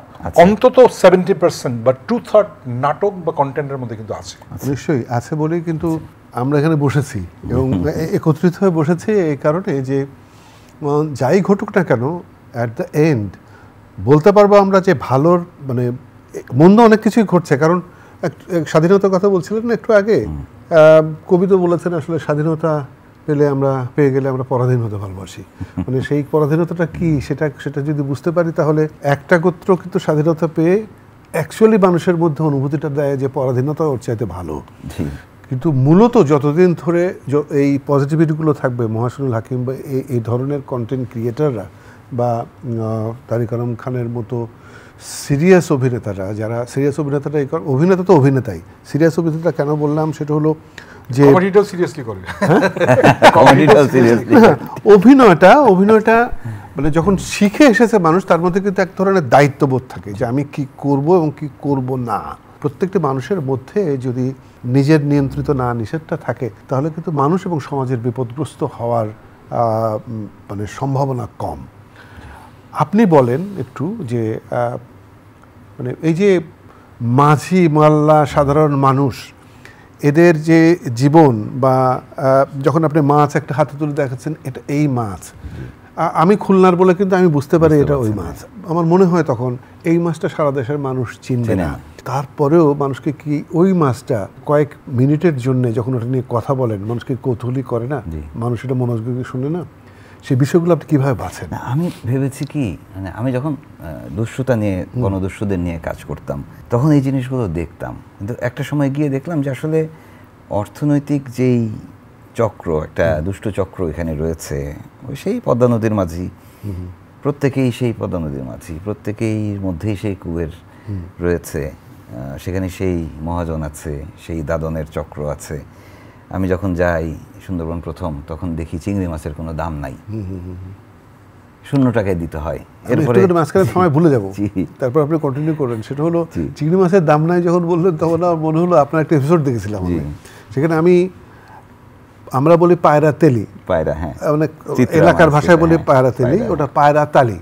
অন্তত 70% বা 2/3 নাটক বা কন্টেন্টের মধ্যে কিন্তু আছে। নিশ্চয়ই আছে বলেই কিন্তু আমরা এখানে বসেছি এবং একত্রিত হয়ে বসেছি এই কারণে যে যাই ঘটুক না কেন অ্যাট দ্য এন্ড বলতে পারবো আমরা যে ভালোর মানে মন্দ অনেক কিছুই ঘটছে। কারণ স্বাধীনতার কথা বলছিলেন না একটু আগে, কবি তো বলেছেন আসলে স্বাধীনতা পেয়ে গেলে আমরা পরাধীন হতে ভালোবাসি। মানে সেই পরাধীনতাটা কি সেটা যদি বুঝতে পারি তাহলে একটা গোত্র কিন্তু স্বাধীনতা পেয়ে অ্যাকচুয়ালি মানুষের মধ্যে অনুভূতিটা দেয় যে পরাধীনতা ওর চাইতে ভালো। কিন্তু মূলত যতদিন ধরে এই পজিটিভিটিগুলো থাকবে, মহাসনুল হাকিম বা এই ধরনের কন্টেন্ট ক্রিয়েটাররা বা তারিক আনাম খানের মতো সিরিয়াস অভিনেতারা, যারা সিরিয়াস অভিনেতারা অভিনেতা তো অভিনেতাই, সিরিয়াস অভিনেতা কেন বললাম সেটা হলো যে অভিনয়টা মানে যখন শিখে এসেছে মানুষ, তার মধ্যে কিন্তু এক ধরনের দায়িত্ববোধ থাকে যে আমি কি করব এবং কি করব না। প্রত্যেকটি মানুষের মধ্যে যদি নিজের নিয়ন্ত্রিত না নিষেধটা থাকে তাহলে কিন্তু মানুষ এবং সমাজের বিপদগ্রস্ত হওয়ার মানে সম্ভাবনা কম। আপনি বলেন একটু যে মানে এই যে মাঝি মাল্লা সাধারণ মানুষ এদের যে জীবন বা যখন আপনি মাছ একটা হাতে তুলে দেখাচ্ছেন এটা এই মাছ, আমি খুলনার বলে কিন্তু আমি বুঝতে পারি এটা ওই মাছ। আমার মনে হয় তখন এই মাছটা সারা দেশের মানুষ চিনবে না, তারপরেও মানুষকে কি ওই মাছটা কয়েক মিনিটের জন্য যখন ওটা নিয়ে কথা বলেন মানুষকে কৌতূহলী করে না, মানুষ এটা মনোযোগ দিয়ে শুনে না, সেই বিষয়গুলো আপনি কীভাবে বাঁচেন? আমি ভেবেছি কি মানে আমি যখন দুঃস্থতা নিয়ে গণদস্যুদের নিয়ে কাজ করতাম তখন এই জিনিসগুলো দেখতাম, কিন্তু একটা সময় গিয়ে দেখলাম যে আসলে অর্থনৈতিক যেই চক্র, একটা দুষ্ট চক্র এখানে রয়েছে, ওই সেই পদ্মা নদীর মাঝি, প্রত্যেকেই সেই পদ্মা নদীর মাঝি, প্রত্যেকেই মধ্যেই সেই কুয়ের রয়েছে, সেখানে সেই মহাজন আছে, সেই দাদনের চক্র আছে। আমি যখন যাই সুন্দরবন প্রথম তখন দেখি চিংড়ি মাছের কোনো দাম নাই, 0 টাকায় দিতে হয়। এরপরে মাঝখানে সময় ভুলে যাবো, তারপর আপনি কন্টিনিউ করবেন। সেটা হলো চিংড়ি মাছের দাম নাই যখন বললেন তখন আমার মনে হলো আপনার একটা এপিসোড দেখেছিলাম সেখানে আমরা বলি পায়রা তেলি, পায়রা, হ্যাঁ, মানে এলাকার ভাষায় বলি পায়রা তেলি, ওটা পায়রা তালি,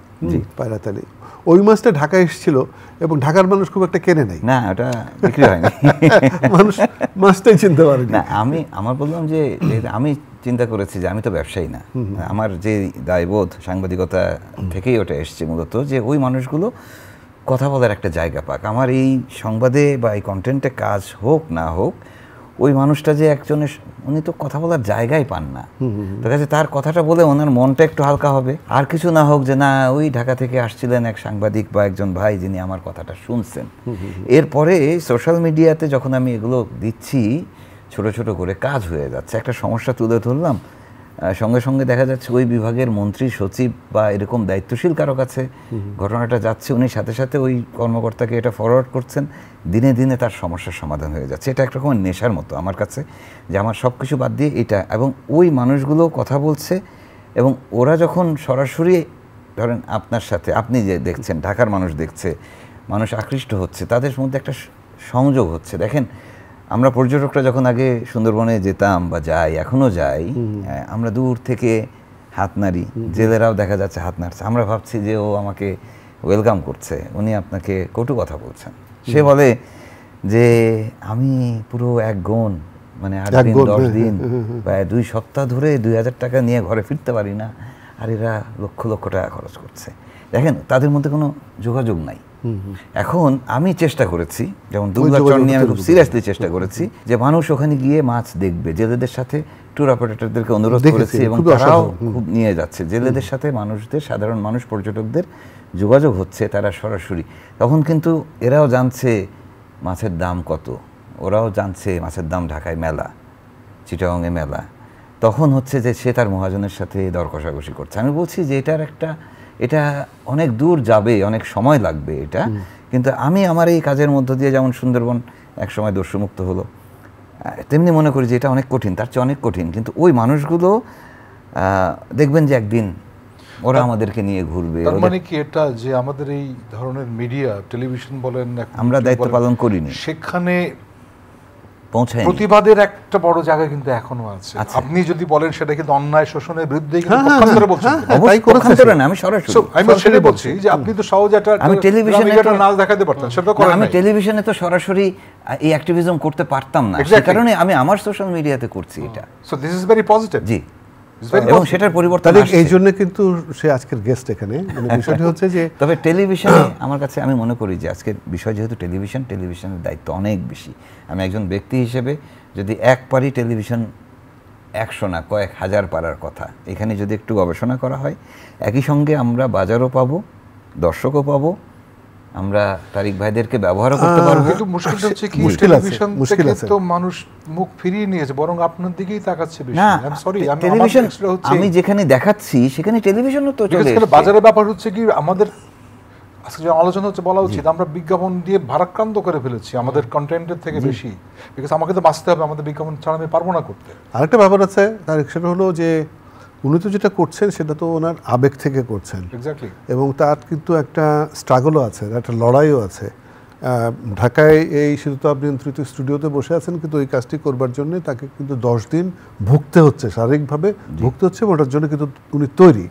পায়রা তালি। ওই মাছটা ঢাকায় এসেছিল এবং ঢাকার মানুষ খুব একটা কেনে নাই, না ওটা বিক্রি হয়নি, মানুষ মাছটাই চিনতে পারেনি। না আমার বললাম যে আমি চিন্তা করেছি যে আমি তো ব্যবসায়ী না, আমার যে দায়বোধ সাংবাদিকতা থেকেই ওটা এসছে মূলত, যে ওই মানুষগুলো কথা বলার একটা জায়গা পাক। আমার এই সংবাদে বা এই কন্টেন্টে কাজ হোক না হোক, ওই মানুষটা যে একজনের, উনি তো কথা বলার জায়গায় পান না, তার কাছে তার কথাটা বলে ওনার মনটা একটু হালকা হবে। আর কিছু না হোক যে না ওই ঢাকা থেকে আসছিলেন এক সাংবাদিক বা একজন ভাই যিনি আমার কথাটা শুনছেন। এরপরে সোশ্যাল মিডিয়াতে যখন আমি এগুলো দিচ্ছি ছোট ছোট করে কাজ হয়ে যাচ্ছে, একটা সমস্যা তুলে ধরলাম, সঙ্গে সঙ্গে দেখা যাচ্ছে ওই বিভাগের মন্ত্রী, সচিব বা এরকম দায়িত্বশীল কারো কাছে ঘটনাটা যাচ্ছে, উনি সাথে সাথে ওই কর্মকর্তাকে এটা ফরওয়ার্ড করছেন, দিনে দিনে তার সমস্যার সমাধান হয়ে যাচ্ছে। এটা একটা রকমের নেশার মতো আমার কাছে, যে আমার সব কিছু বাদ দিয়ে এটা, এবং ওই মানুষগুলো কথা বলছে এবং ওরা যখন সরাসরি ধরেন আপনার সাথে, আপনি যে দেখছেন, ঢাকার মানুষ দেখছে, মানুষ আকৃষ্ট হচ্ছে, তাদের মধ্যে একটা সংযোগ হচ্ছে। দেখেন আমরা পর্যটকরা যখন আগে সুন্দরবনে যেতাম বা যাই, এখনও যাই, আমরা দূর থেকে হাত নাড়ি, জেলেরাও দেখা যাচ্ছে হাত নাড়ছে, আমরা ভাবছি যে ও আমাকে ওয়েলকাম করছে, উনি আপনাকে কটু কথা বলছেন। সে বলে যে আমি পুরো এক গুণ, মানে 8 দিন 10 দিন প্রায় 2 সপ্তাহ ধরে 2000 টাকা নিয়ে ঘরে ফিরতে পারি না, আর এরা লক্ষ লক্ষ টাকা খরচ করছে। দেখেন তাদের মধ্যে কোনো যোগাযোগ নাই, এখন আমি চেষ্টা করেছি, যেমন দুবলা চর নিয়ে আমি খুব সিরিয়াসলি চেষ্টা করেছি যে মানুষ ওখানে গিয়ে মাছ দেখবে। জেলেদের সাথে ট্যুর অপারেটরদেরকে অনুরোধ করেছি এবং তারাও খুব নিয়ে যাচ্ছে। জেলেদের সাথে মানুষদের, সাধারণ মানুষ, পর্যটকদের যোগাযোগ হচ্ছে তারা সরাসরি। তখন কিন্তু এরাও জানছে মাছের দাম কত, ওরাও জানছে মাছের দাম ঢাকায় মেলা, চিটাগংয়ে মেলা। তখন হচ্ছে যে সে তার মহাজনের সাথে দর কষাকষি করছে। আমি বলছি যে এটা অনেক দূর যাবে, অনেক সময় লাগবে এটা, কিন্তু আমি আমার এই কাজের মধ্য দিয়ে, যেমন সুন্দরবন একসময় দস্যুমুক্ত হলো, তেমনি মনে করি যে এটা অনেক কঠিন, তার চেয়ে অনেক কঠিন। কিন্তু ওই মানুষগুলো দেখবেন যে একদিন ওরা আমাদেরকে নিয়ে ঘুরবে। তার মানে কি এটা যে আমাদের এই ধরনের মিডিয়া, টেলিভিশন বলেন, আমরা দায়িত্ব পালন করিনি, সেখানে পৌঁছায় প্রতিবাদের একটা বড় জায়গা কিন্তু এখনো আছে। আপনি যদি বলেন সেটা কিন্তু অন্যায় শোষণের বিরুদ্ধে কিন্তু পক্ষান্তরে বলছেন। আমি সরাসরি আমি সেটাই বলছি যে আপনি তো সহজ একটা নাচ দেখাতে পারতেন, সেটা করেন নাই। আমি টেলিভিশনে তো সরাসরি এই অ্যাক্টিভিজম করতে পারতাম না, সেই কারণে আমি আমার সোশ্যাল মিডিয়াতে করছি এটা। So this is very positive. জি, এবং সেটার পরিবর্তন এই জন্য কিন্তু সে আজকের গেস্ট এখানে। বিষয়টি হচ্ছে যে তবে টেলিভিশনে আমার কাছে, আমি মনে করি যে আজকের বিষয় যেহেতু টেলিভিশনের দায়িত্ব অনেক বেশি। আমি একজন ব্যক্তি হিসেবে যদি এক পারি টেলিভিশন 100 না কয়েক হাজার পারার কথা, এখানে যদি একটু গবেষণা করা হয়, একই সঙ্গে আমরা বাজারও পাবো, দর্শকও পাবো, আমরা তারিক ভাইদেরকে ব্যবহারও করতে পারবো। কিন্তু মুশকিলটা হচ্ছে কি, টেলিভিশন থেকে তো মানুষ মুখ ফিরিয়ে নিয়েছে, বরং আপনার দিকেই তাকাচ্ছে বেশি। না, আই এম সরি, টেলিভিশন আমি যেখানে দেখাচ্ছি সেখানে টেলিভিশনও তো চলে এসেছে। বাজারের ব্যাপার হচ্ছে কি, আমাদের আজকে যে আলোচনা হচ্ছে বলা উচিত, আমরা বিজ্ঞাপন দিয়ে ভারাক্রান্ত করে ফেলেছি আমাদের কন্টেন্টের থেকে বেশি। বিকজ আমাকে তো বাঁচতে হবে, আমাদের বিজ্ঞাপন ছাড়া আমি পারবো না করতে। আরেকটা ব্যাপার আছে তারিক, সেটা হলো যে উনি তো যেটা করছেন সেটা তো ওনার আবেগ থেকে করছেন, এবং তার কিন্তু একটা স্ট্রাগলও আছে, একটা লড়াইও আছে। ঢাকায় এই শীতাতাপ নিয়ন্ত্রিত স্টুডিওতে বসে আছেন, কিন্তু এই কাজটি করবার জন্য তাকে কিন্তু 10 দিন ভুগতে হচ্ছে, শারীরিকভাবে ভুগতে হচ্ছে, এবং ওটার জন্য কিন্তু উনি তৈরি।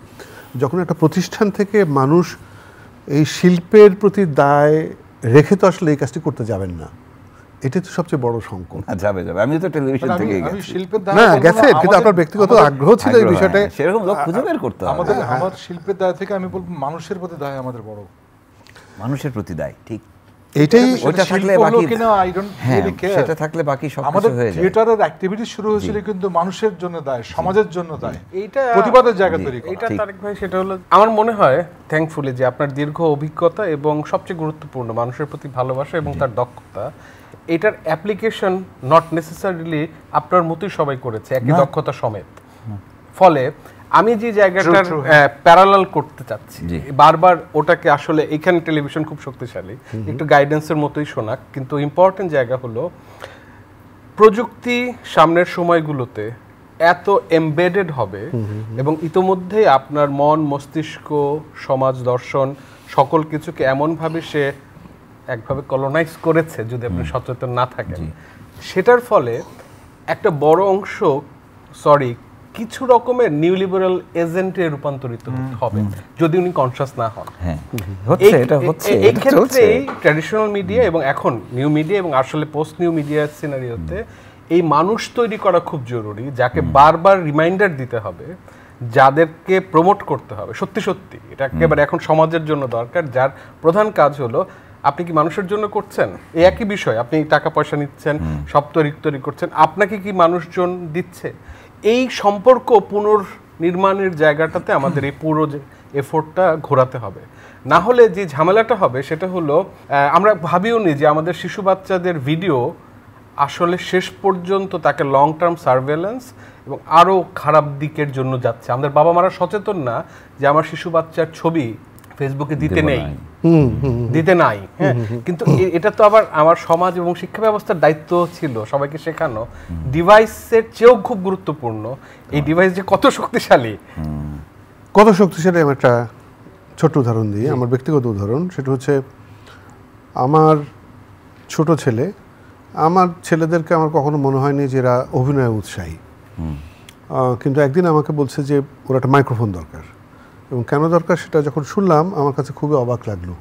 যখন একটা প্রতিষ্ঠান থেকে মানুষ এই শিল্পের প্রতি দায় রেখে তো আসলে এই কাজটি করতে যাবেন না, এটাই তো সবচেয়ে বড় সংকট। যাবে আমি তো টেলিভিশন থেকে গেছে, কিন্তু আপনার ব্যক্তিগত আগ্রহ ছিল এই বিষয়টা, সেরকম লোক খুঁজে বের করতে হবে। আমার শিল্পের দায় থেকে আমি বলবো মানুষের প্রতি দায় আমাদের বড়, মানুষের প্রতি দায়। ঠিক এইটাই, ওটা থাকলে বাকি সেটা থাকলে বাকি সব কিছু হয়ে যায়। থিয়েটারের অ্যাক্টিভিটি শুরু হয়েছিল কিন্তু মানুষের জন্য দায়, সমাজের জন্য দায়, এইটা প্রতিবাদের জায়গা তৈরি করা। এটা তারেক ভাই, সেটা হলো আমার মনে হয় থ্যাঙ্কফুলি যে আপনার দীর্ঘ অভিজ্ঞতা এবং সবচেয়ে গুরুত্বপূর্ণ মানুষের প্রতি ভালোবাসা এবং তার দক্ষতা, এটার অ্যাপ্লিকেশন নট নেসেসারিলি আপনার মতোই সবাই করেছে একই দক্ষতা সমেত। ফলে আমি যে জায়গাটার প্যারালাল করতে চাচ্ছি বারবার, ওটাকে আসলে এখানে টেলিভিশন খুব শক্তিশালী, একটু গাইডেন্সের মতোই শোনাক, কিন্তু ইম্পর্টেন্ট জায়গা হলো প্রযুক্তি সামনের সময়গুলোতে এত এমবেডেড হবে এবং ইতোমধ্যে আপনার মন, মস্তিষ্ক, সমাজ, দর্শন সকল কিছুকে এমনভাবে সে একভাবে কলোনাইজ করেছে, যদি আপনি সচেতন না থাকেন, সেটার ফলে একটা বড় অংশ কিছু রকমের নিউ লিবারাল এজেন্টে রূপান্তরিত হবে যদি উনি কনসিয়াস না হন। এই ক্ষেত্রে ট্র্যাডিশনাল মিডিয়া এবং এখন নিউ মিডিয়া এবং আসলে পোস্ট নিউ মিডিয়া সিনারিওতে এই মানুষ তৈরি করা খুব জরুরি, যাকে বারবার রিমাইন্ডার দিতে হবে, যাদেরকে প্রমোট করতে হবে। সত্যি সত্যি এটা একেবারে এখন সমাজের জন্য দরকার, যার প্রধান কাজ হলো আপনি কি মানুষের জন্য করছেন, এই একই বিষয়, আপনি টাকা পয়সা নিচ্ছেন, সব তৈরি করছেন, আপনাকে কি মানুষজন দিচ্ছে? এই সম্পর্ক পুনর্নির্মাণের জায়গাটাতে আমাদের এই পুরো এফোর্টটা ঘোরাতে হবে। না হলে যে ঝামেলাটা হবে সেটা হলো, আমরা ভাবিও নি যে আমাদের শিশু বাচ্চাদের ভিডিও আসলে শেষ পর্যন্ত তাকে লং টার্ম সার্ভেলেন্স এবং আরও খারাপ দিকের জন্য যাচ্ছে। আমাদের বাবা মারা সচেতন না যে আমার শিশু বাচ্চার ছবি ফেসবুকে দিতে নাই। হ্যাঁ, কিন্তু এটা তো আবার আমার সমাজ এবং শিক্ষা ব্যবস্থার দায়িত্ব ছিল সবাইকে শেখানো। ডিভাইসের চেয়েও খুব গুরুত্বপূর্ণ এই ডিভাইস যে কত শক্তিশালী। আমি একটা ছোট্ট উদাহরণ দিই, আমার ব্যক্তিগত উদাহরণ। সেটা হচ্ছে আমার ছোট ছেলে, আমার ছেলেদেরকে আমার কখনো মনে হয়নি যে এরা অভিনয়ে উৎসাহী, কিন্তু একদিন আমাকে বলছে যে ওর একটা মাইক্রোফোন দরকার, এবং কেন দরকার সেটা যখন শুনলাম আমার কাছে খুবই অবাক লাগলো।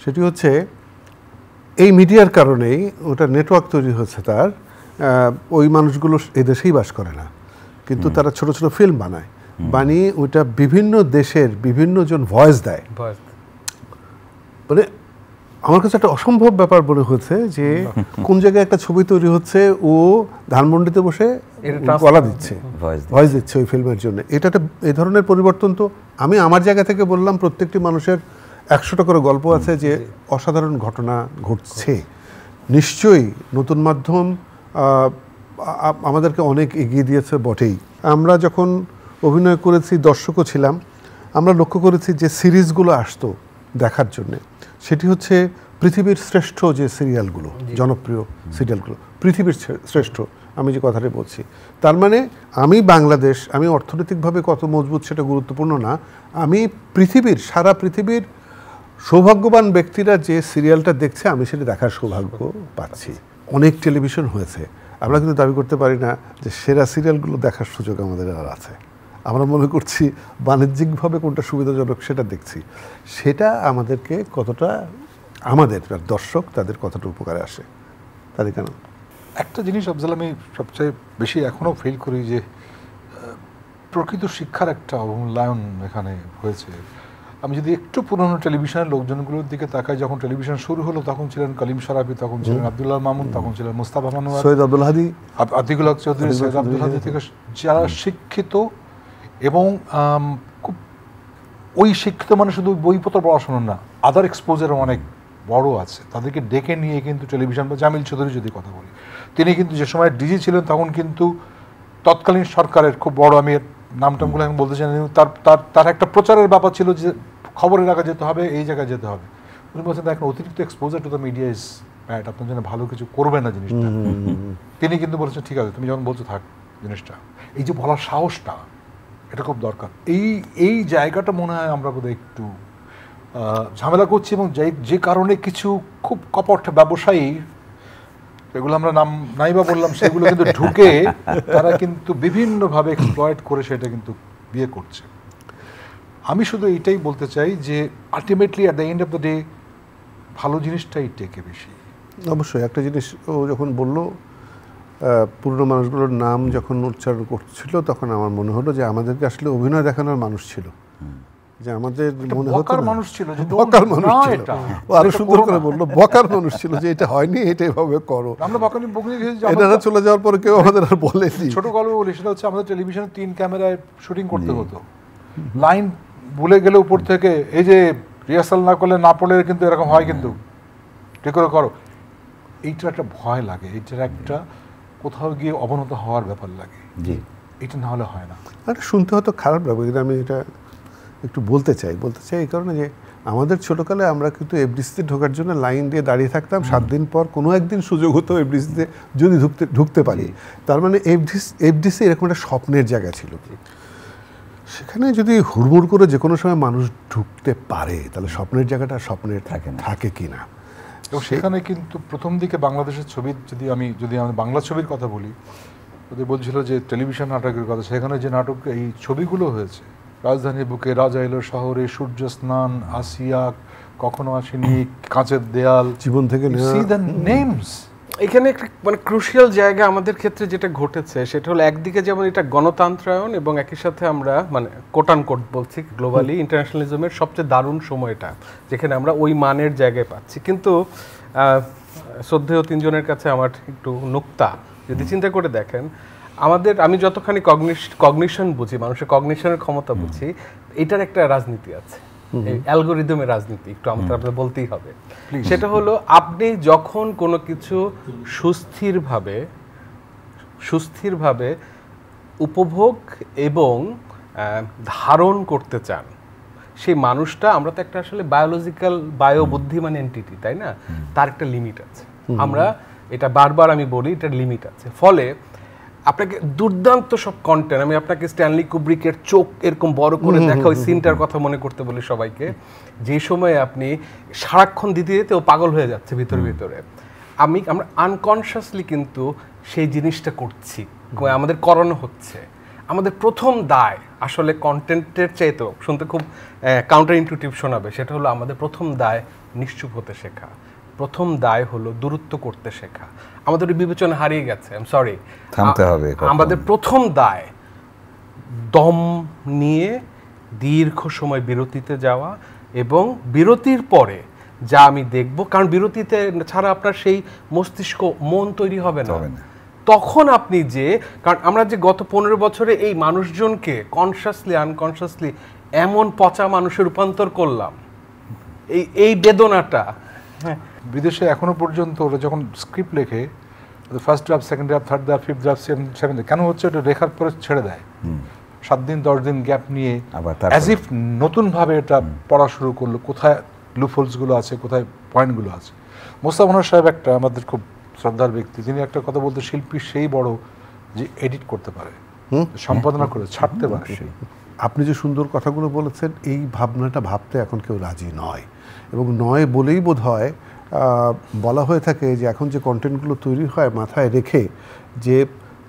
সেটি হচ্ছে এই মিডিয়ার কারণেই ওটা নেটওয়ার্ক তৈরি হচ্ছে তার, ওই মানুষগুলো এই দেশেই বাস করে না, কিন্তু তারা ছোট ছোট ফিল্ম বানিয়ে ওইটা বিভিন্ন দেশের বিভিন্ন জন ভয়েস দেয়। মানে আমার কাছে একটা অসম্ভব ব্যাপার মনে হয়েছে যে কোন জায়গায় একটা ছবি তৈরি হচ্ছে, ও ধানমন্ডিতে বসে গলা দিচ্ছে, ভয়েস দিচ্ছে ওই ফিল্মের জন্য। এটা একটা এই ধরনের পরিবর্তন তো আমি আমার জায়গা থেকে বললাম, প্রত্যেকটি মানুষের 100টা করে গল্প আছে যে অসাধারণ ঘটনা ঘটছে। নিশ্চয়ই নতুন মাধ্যম আমাদেরকে অনেক এগিয়ে দিয়েছে বটেই। আমরা যখন অভিনয় করেছি, দর্শকও ছিলাম, আমরা লক্ষ্য করেছি যে সিরিজগুলো আসতো দেখার জন্যে, সেটি হচ্ছে পৃথিবীর শ্রেষ্ঠ যে সিরিয়ালগুলো, জনপ্রিয় সিরিয়ালগুলো, পৃথিবীর শ্রেষ্ঠ, আমি যে কথাটা বলছি তার মানে আমি বাংলাদেশ, আমি অর্থনৈতিকভাবে কত মজবুত সেটা গুরুত্বপূর্ণ না, আমি পৃথিবীর, সারা পৃথিবীর সৌভাগ্যবান ব্যক্তিরা যে সিরিয়ালটা দেখছে আমি সেটা দেখার সৌভাগ্য পাচ্ছি। অনেক টেলিভিশন হয়েছে, আমরা কিন্তু দাবি করতে পারি না যে সেরা সিরিয়ালগুলো দেখার সুযোগ আমাদের আর আছে। আমরা মনে করছি বাণিজ্যিকভাবে কোনটা সুবিধাজনক সেটা দেখছি, সেটা আমাদেরকে কতটা, আমাদের দর্শক তাদের কতটা উপকারে আসে তাদের কেন। একটা জিনিস আফজাল আমি সবচেয়ে বেশি এখনও ফিল করি যে প্রকৃত শিক্ষার একটা অবমূল্যায়ন এখানে হয়েছে। আমি যদি একটু পুরনো টেলিভিশনের লোকজনগুলোর দিকে তাকাই, যখন টেলিভিশন শুরু হলো তখন ছিলেন কলিম শরাফি, তখন ছিলেন আব্দুল্লাহ মামুন, তখন ছিলেন মুস্তাফা মনোয়ার, সৈয়দ আব্দুল হাদি, আতিকুল হক চৌধুরী, সৈয়দ আব্দুল হাদি থেকে যারা শিক্ষিত এবং খুব ওই শিক্ষিত মানে শুধু বইপত্র পড়াশোনা না, আদার এক্সপোজারও অনেক বড় আছে, তাদেরকে ডেকে নিয়ে কিন্তু টেলিভিশন, বা জামিল চৌধুরী যদি কথা বলি, তিনি কিন্তু যে সময় ডিজি ছিলেন তখন কিন্তু তৎকালীন সরকারের খুব বড়, আমি নামটামগুলো এখন বলতে চাই, তার একটা প্রচারের ব্যাপার ছিল যে খবরের কাগজে যেতে হবে, এই জায়গায় যেতে হবে। উনি বলছেন দেখেন অতিরিক্ত exposure to the media is bad, আপনার জন্য ভালো কিছু করবে না জিনিসটা। তিনি কিন্তু বলেছেন ঠিক আছে তুমি যখন বলছো থাক জিনিসটা, এই যে বলার সাহসটা এটা খুব দরকার। এই জায়গাটা মনে হয় আমরা বোধহয় একটু ঝামেলা করছি, এবং যে কারণে কিছু খুব কপট ব্যবসায়ী, এগুলো আমরা নাম নাইবা বললাম, সেগুলো কিন্তু ঢুকে তারা কিন্তু বিভিন্নভাবে এক্সপ্লয়েট করে সেটা কিন্তু বিয়ে করছে। আমি শুধু এইটাই বলতে চাই যে ultimately at the end of the day ভালো জিনিসটাই টেকে বেশি। অবশ্যই একটা জিনিস ও যখন বললো পুরনো মানুষগুলোর নাম যখন উচ্চারণ করছিল, তখন আমার মনে হলো যে আমাদেরকে আসলে অভিনয় দেখানোর মানুষ ছিল, যে আমাদের মনে হতো মানুষ ছিল, বকার মানুষ ছিল। ও আরো সুন্দর করে বললো বকার মানুষ ছিল, যে এটা হয়নি, এটা এভাবে করো। আমরা বকানি বকনি, এনারা চলে যাওয়ার পরে কেউ আমাদের আর বলেনি। ছোট গল্প বলি, সেটা হচ্ছে আমাদের টেলিভিশনে 3 ক্যামেরায় শুটিং করতে হতো, লাইন ভুলে গেলে উপর থেকে এই যে রিহার্সাল না করলে না পড়লে কিন্তু এরকম হয়, কিন্তু ঠিক করে করো, এইটার একটা ভয় লাগে, এইটার একটা কোথাও গিয়ে অবনত হওয়ার ব্যাপার লাগে, এটা না হলে হয় না। এটা শুনতে হয়তো খারাপ লাগবে, কিন্তু আমি এটা একটু বলতে চাই এই কারণে যে আমাদের ছোটোকালে আমরা কিন্তু এফডিসিতে ঢোকার জন্য লাইন দিয়ে দাঁড়িয়ে থাকতাম, 7 দিন পর কোনো একদিন সুযোগ হতো এফডিসিতে যদি ঢুকতে পারি, তার মানে এফডিসি এরকম একটা স্বপ্নের জায়গা ছিল। সেখানে যদি হুড়মুড় করে যে কোনো সময় মানুষ ঢুকতে পারে, তাহলে স্বপ্নের জায়গাটা স্বপ্নের থাকে কি না। এবং সেখানে কিন্তু প্রথম দিকে বাংলাদেশের ছবি, যদি আমি বাংলা ছবির কথা বলি, ওদের বলছিল যে টেলিভিশন নাটকের কথা, সেখানে যে নাটক এই ছবিগুলো হয়েছে, রাজধানীর বুকে, রাজা এলো শহরে, সূর্য স্নান, আসিয়া, কখনো আসেনি, কাঁচের দেয়াল, জীবন থেকে নেমস, এখানে একটা মানে ক্রুশিয়াল জায়গা আমাদের ক্ষেত্রে যেটা ঘটেছে সেটা হলো একদিকে যেমন এটা গণতন্ত্রায়ন, এবং একই সাথে আমরা মানে কোটান কোট বলছি গ্লোবালি ইন্টারন্যাশনালিজমের সবচেয়ে দারুণ সময়টা, যেখানে আমরা ওই মানের জায়গায় পাচ্ছি। কিন্তু শ্রদ্ধেয় 3 জনের কাছে আমার একটু নুক্তা, যদি চিন্তা করে দেখেন, আমি যতখানি কগনিশন বুঝি, মানুষের কগনিশনের ক্ষমতা বুঝি, এটার একটা রাজনীতি আছে, অ্যালগোরিদমের রাজনীতি, একটু আমাদের বলতেই হবে। সেটা হলো আপনি যখন কোনো কিছু সুস্থিরভাবে উপভোগ এবং ধারণ করতে চান, সেই মানুষটা, আমরা তো একটা আসলে বায়োলজিক্যাল বুদ্ধিমান এন্টিটি, তাই না? তার একটা লিমিট আছে, আমরা এটা বারবার আমি বলি, এটার লিমিট আছে। ফলে আপনাকে দুর্দান্ত সব কন্টেন্ট, আমি আপনাকে স্ট্যানলি কুব্রিকের চোখ এরকম বড় করে দেখা ওই সিনটার কথা মনে করতে বলি সবাইকে, যে সময় আপনি সারাক্ষণ দিতে ও পাগল হয়ে যাচ্ছে ভিতরে। আমরা আনকনশিয়াসলি কিন্তু সেই জিনিসটা করছি, আমাদের করানো হচ্ছে। আমাদের প্রথম দায় আসলে কন্টেন্টের চাইতেও শুনতে খুব কাউন্টার ইনটিউটিভ শোনাবে, সেটা হলো আমাদের প্রথম দায় নিশ্চুপ হতে শেখা, প্রথম দায় হলো দূরত্ব করতে শেখা। আমাদের বিবেচনা হারিয়ে গেছে, আই এম সরি, থামতে হবে। আমাদের প্রথম দায় দম নিয়ে দীর্ঘ সময় বিরতিতে যাওয়া, এবং বিরতির পরে যা আমি দেখব, কারণ বিরতিতে ছাড়া আপনার সেই মস্তিষ্ক মন তৈরি হবে না। তখন আপনি যে, কারণ আমরা যে গত 15 বছরে এই মানুষজনকে কনসিয়াসলি আনকনসিয়াসলি এমন পচা মানুষে রূপান্তর করলাম, এই বেদনাটা। বিদেশে এখনো পর্যন্ত ওরা যখন স্ক্রিপ্ট লেখে, first draft, second draft, third draft, fifth draft, seventh, কেন হচ্ছে ওটা লেখার পরে ছেড়ে দেয় 7 দিন 10 দিন গ্যাপ নিয়ে, অ্যাজ ইফ নতুনভাবে এটা পড়া শুরু করলো, কোথায় লুপহোলসগুলো আছে, কোথায় পয়েন্টগুলো আছে। মোস্তাফা মনোয়ার সাহেব একটা আমাদের খুব শ্রদ্ধার ব্যক্তি, তিনি একটা কথা বলতে, শিল্পী সেই বড় যে এডিট করতে পারে, সম্পাদনা করে ছাড়তে পারে। আপনি যে সুন্দর কথাগুলো বলেছেন, এই ভাবনাটা ভাবতে এখন কেউ রাজি নয়, এবং নয় বলেই বোধ হয় বলা হয়ে থাকে যে এখন যে কন্টেন্টগুলো তৈরি হয় মাথায় রেখে যে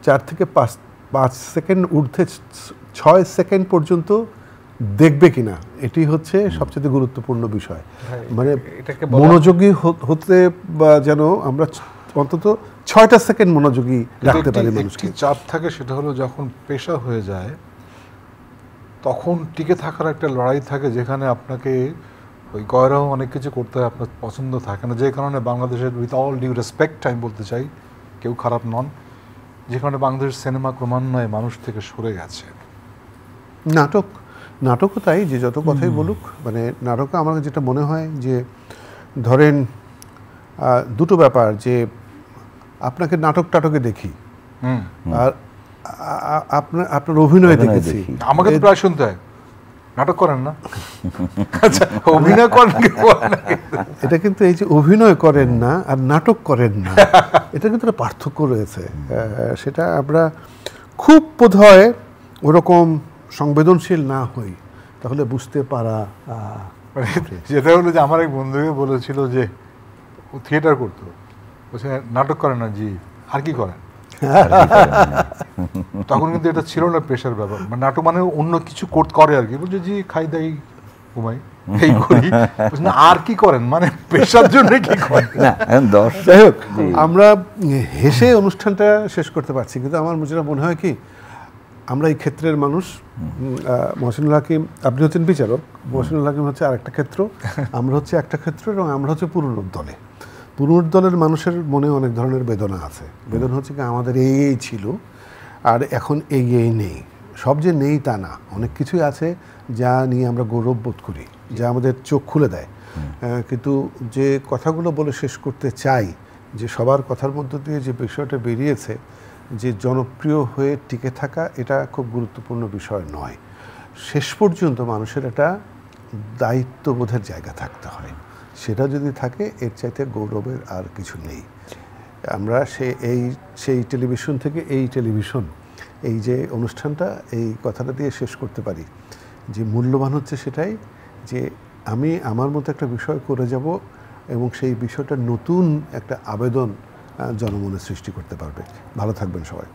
4 থেকে 5 সেকেন্ড ঊর্ধ্বে 6 সেকেন্ড পর্যন্ত দেখবে কিনা, এটি হচ্ছে সবচেয়ে গুরুত্বপূর্ণ বিষয়। মানে মনোযোগী হতে বা যেন আমরা অন্তত 6টা সেকেন্ড মনোযোগী রাখতে পারি মানুষকে। চাপ থাকে, সেটা হলো যখন পেশা হয়ে যায় তখন টিকে থাকার একটা লড়াই থাকে, যেখানে আপনাকে ওই গয়রাও অনেক কিছু করতে হয়, আপনার পছন্দ থাকে না, যে কারণে বাংলাদেশের, উইথ অল ডিউ রেসপেক্ট আমি বলতে চাই, কেউ খারাপ নন, যে কারণে বাংলাদেশের সিনেমা ক্রমান্বয়ে মানুষ থেকে সরে গেছে। নাটকও তাই, যে যত কথাই বলুক, মানে নাটকে আমার যেটা মনে হয় যে ধরেন দুটো ব্যাপার, যে আপনাকে নাটকে দেখি আর আপনার অভিনয় দেখেছি। আমাকে তো প্রায় শুনতে হয় নাটক করেন না, আচ্ছা অভিনয় করেন। এটা কিন্তু এই যে অভিনয় করেন না আর নাটক করেন না, এটা কিন্তু একটা পার্থক্য রয়েছে। সেটা আমরা খুব বোধহয় ওরকম সংবেদনশীল না হই, তাহলে বুঝতে পারা। যেটা হলো যে আমার এক বন্ধুকে বলেছিল যে ও থিয়েটার করতো, বলছে নাটক করে না, জি আর কি করেন। তখন কিন্তু এটা ছিল না পেশার ব্যাপার, মানে নাটক মানে অন্য কিছু করে আর কি, বলছে জি খাই দাই ঘুমাই এই করি, না আর কি করেন, মানে পেশার জন্য কি করেন। যাই হোক, আমরা হেসে অনুষ্ঠানটা শেষ করতে পারছি, কিন্তু আমার যেটা মনে হয় কি, আমরা এই ক্ষেত্রের মানুষ। মহসিনুল হাকিম, আপনি হচ্ছেন বিচারক, মহসিনুল হাকিম হচ্ছে আরেকটা ক্ষেত্র, আমরা হচ্ছে একটা ক্ষেত্র, এবং আমরা হচ্ছে পুনরুদ্দলের মানুষের মনে অনেক ধরনের বেদনা আছে। বেদনা হচ্ছে কি, আমাদের এই ছিল আর এখন এই নেই। সব যে নেই তা না, অনেক কিছুই আছে যা নিয়ে আমরা গৌরব বোধ করি, যা আমাদের চোখ খুলে দেয়। কিন্তু যে কথাগুলো বলে শেষ করতে চাই, যে সবার কথার মধ্য দিয়ে যে বিষয়টা বেরিয়েছে, যে জনপ্রিয় হয়ে টিকে থাকা, এটা খুব গুরুত্বপূর্ণ বিষয় নয়। শেষ পর্যন্ত মানুষের একটা দায়িত্ববোধের জায়গা থাকতে হয়, সেটা যদি থাকে এর চাইতে গৌরবের আর কিছু নেই। আমরা সেই টেলিভিশন থেকে এই টেলিভিশন, এই যে অনুষ্ঠানটা, এই কথাটা দিয়ে শেষ করতে পারি যে মূল্যবান হচ্ছে সেটাই, যে আমি আমার মতো একটা বিষয় করে যাব এবং সেই বিষয়টা নতুন একটা আবেদন জনমনে সৃষ্টি করতে পারবে। ভালো থাকবেন সবাই।